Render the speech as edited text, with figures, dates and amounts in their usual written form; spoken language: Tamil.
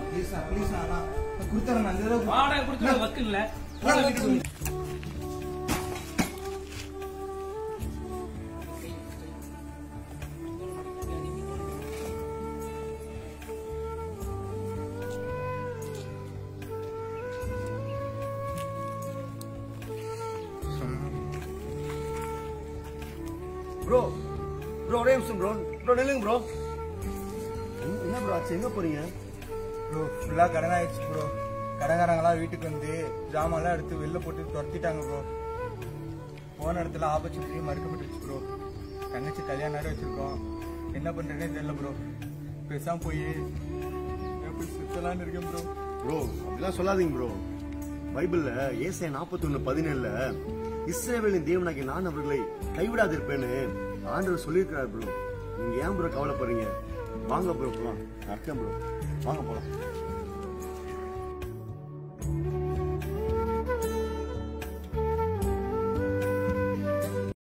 ப்ளீஸ் ப்ளீஸ் அண்ணா குடுத்தறேன் நான் இந்த வாடகை கொடுத்து வக்கு இல்ல ப்ரோ ஒரே நிமிஷம் ப்ரோ நில்லுங்க ப்ரோ. என்ன ப்ரோ ஆச்சு, எங்க போறீங்க? ப்ரோ ஃபுல்லா கடன் ஆயிடுச்சு ப்ரோ. கடன்காரங்களாம் வீட்டுக்கு வந்து ஜாமான்லாம் எடுத்து வெளில போட்டு துரத்திட்டாங்க ப்ரோ. போன இடத்துல ஆப்பர்ச்சுனிட்டி மறுக்கப்பட்டுருச்சு ப்ரோ. தங்கச்சி கல்யாணம் வச்சிருக்கோம், என்ன பண்றேன்னே தெரியல ப்ரோ. பேசாம போய் எப்படி சுத்தலான்னு இருக்கேன் ப்ரோ. ப்ரோ அப்படிலாம் சொல்லாதீங்க ப்ரோ. பைபிள்ல ஏசாயா 41:17 இஸ்ரவேலின் தேவனாகிய நான் அவர்களை கைவிடாதிருப்பேன்னு ஆண்டவர் சொல்லியிருக்கிறார் ப்ரோ. நீங்க ஏன் ப்ரோ கவலைப்படுறீங்க? வாங்க ப்ரோ போலாம். அர்த்தம் ப்ரோ, வாங்க போலாம்.